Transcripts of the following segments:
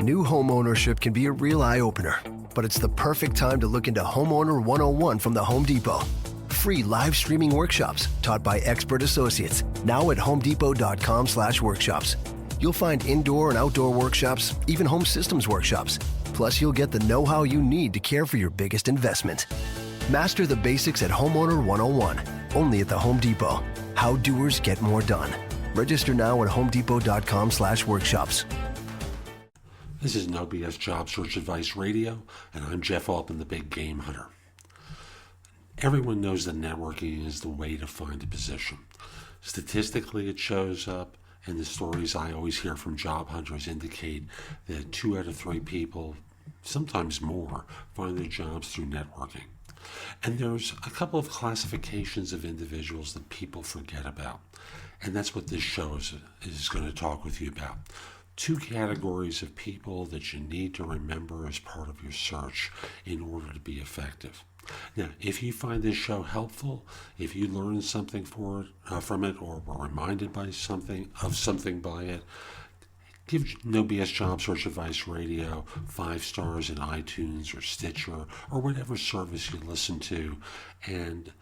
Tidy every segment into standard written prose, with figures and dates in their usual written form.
New home ownership can be a real eye-opener, but it's the perfect time to look into Homeowner 101 from the Home Depot. Free live streaming workshops taught by expert associates now at homedepot.com/workshops. You'll find indoor and outdoor workshops, even home systems workshops. Plus, you'll get the know-how you need to care for your biggest investment. Master the basics at Homeowner 101, only at the Home Depot. How doers get more done. Register now at homedepot.com/workshops. This is No BS Job Search Advice Radio, and I'm Jeff Altman, the Big Game Hunter. Everyone knows that networking is the way to find a position. Statistically, it shows up, and the stories I always hear from job hunters indicate that 2 out of 3 people, sometimes more, find their jobs through networking. And there's a couple of classifications of individuals that people forget about, and that's what this show is going to talk with you about. 2 categories of people that you need to remember as part of your search in order to be effective. Now, if you find this show helpful, if you learned something from it, or were reminded by something by it, give No BS Job Search Advice Radio 5 stars in iTunes or Stitcher or whatever service you listen to, and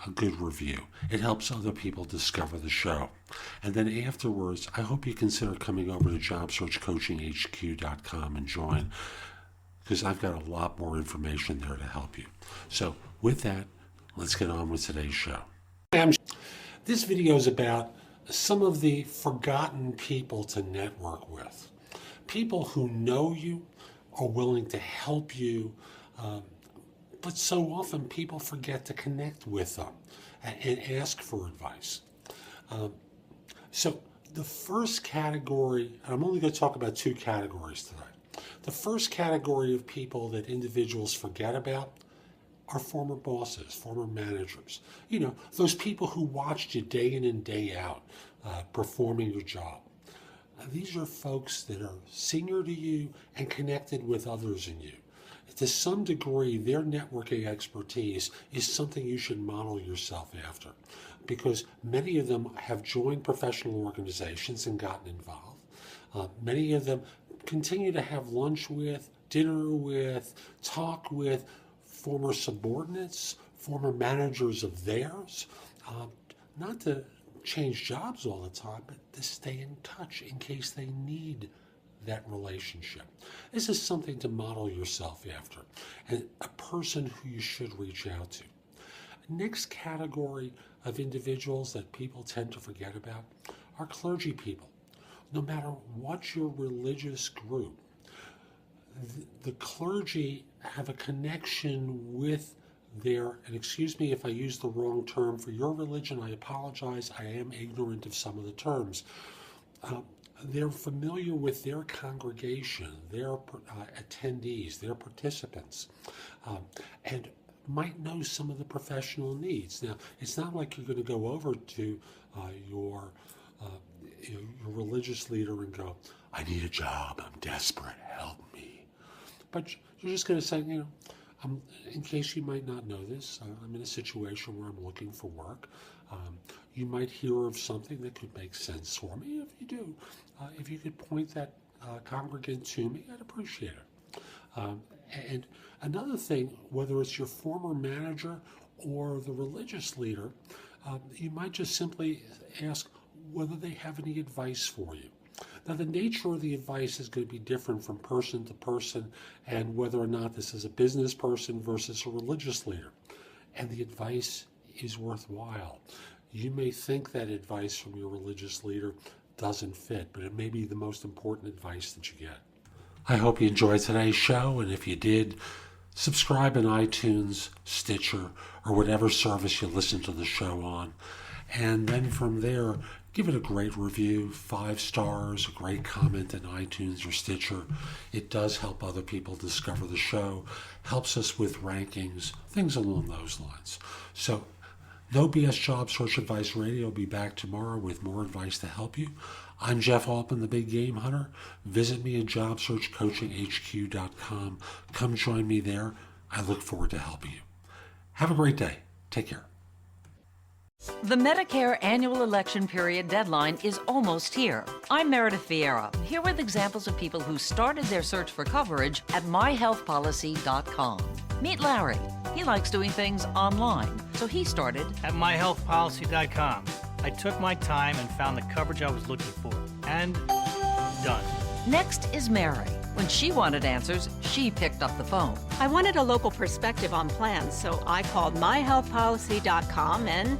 a good review. It helps other people discover the show. And then afterwards, I hope you consider coming over to JobSearch.Coaching.HQ.com and join, because I've got a lot more information there to help you. So with that, let's get on with today's show. This video is about some of the forgotten people to network with. People who know you, are willing to help you, but so often people forget to connect with them and ask for advice. So the first category, and I'm only going to talk about 2 categories today. The first category of people that individuals forget about are former bosses, former managers. Those people who watched you day in and day out performing your job. These are folks that are senior to you and connected with others in you. To some degree, their networking expertise is something you should model yourself after, because many of them have joined professional organizations and gotten involved. Many of them continue to have lunch with, dinner with, talk with former subordinates, former managers of theirs, not to change jobs all the time, but to stay in touch in case they need that relationship. This is something to model yourself after, and a person who you should reach out to. Next category of individuals that people tend to forget about are clergy people. No matter what your religious group, the clergy have a connection with their, and excuse me if I use the wrong term for your religion, I apologize, I am ignorant of some of the terms. They're familiar with their congregation, their attendees, their participants, and might know some of the professional needs. Now, it's not like you're going to go over to your religious leader and go, I need a job, I'm desperate, help me. But you're just going to say, in case you might not know this, I'm in a situation where I'm looking for work. You might hear of something that could make sense for me. If you do, if you could point that congregant to me, I'd appreciate it. And another thing, whether it's your former manager or the religious leader, you might just simply ask whether they have any advice for you. Now, the nature of the advice is going to be different from person to person, and whether or not this is a business person versus a religious leader. And the advice is worthwhile. You may think that advice from your religious leader doesn't fit, but it may be the most important advice that you get. I hope you enjoyed today's show, and if you did, subscribe in iTunes, Stitcher, or whatever service you listen to the show on. And then from there, give it a great review, 5 stars, a great comment in iTunes or Stitcher. It does help other people discover the show, helps us with rankings, things along those lines. So, No BS Job Search Advice Radio will be back tomorrow with more advice to help you. I'm Jeff Altman, the Big Game Hunter. Visit me at JobSearch.Coaching.HQ.com. Come join me there. I look forward to helping you. Have a great day. Take care. The Medicare annual election period deadline is almost here. I'm Meredith Vieira, here with examples of people who started their search for coverage at myhealthpolicy.com. Meet Larry. He likes doing things online, so he started at myhealthpolicy.com. I took my time and found the coverage I was looking for. And done. Next is Mary. When she wanted answers, she picked up the phone. I wanted a local perspective on plans, so I called myhealthpolicy.com and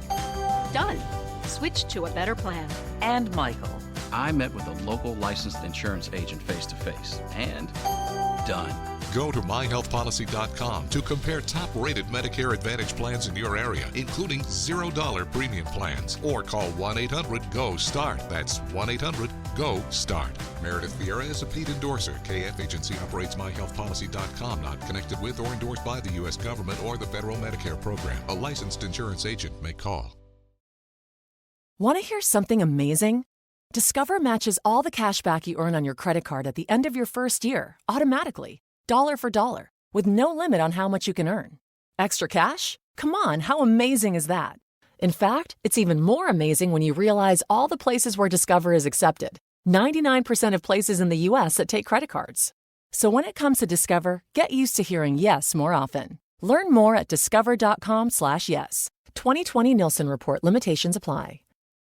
done. Switched to a better plan. And Michael. I met with a local licensed insurance agent face-to-face and done. Go to myhealthpolicy.com to compare top-rated Medicare Advantage plans in your area, including $0 premium plans, or call 1-800-GO-START. That's 1-800-GO-START. Meredith Vieira is a paid endorser. KF Agency operates myhealthpolicy.com, not connected with or endorsed by the U.S. government or the federal Medicare program. A licensed insurance agent may call. Want to hear something amazing? Discover matches all the cash back you earn on your credit card at the end of your first year, automatically, dollar for dollar, with no limit on how much you can earn. Extra cash? Come on, how amazing is that? In fact, it's even more amazing when you realize all the places where Discover is accepted. 99% of places in the U.S. that take credit cards. So when it comes to Discover, get used to hearing yes more often. Learn more at discover.com/yes. 2020 Nielsen Report. Limitations apply.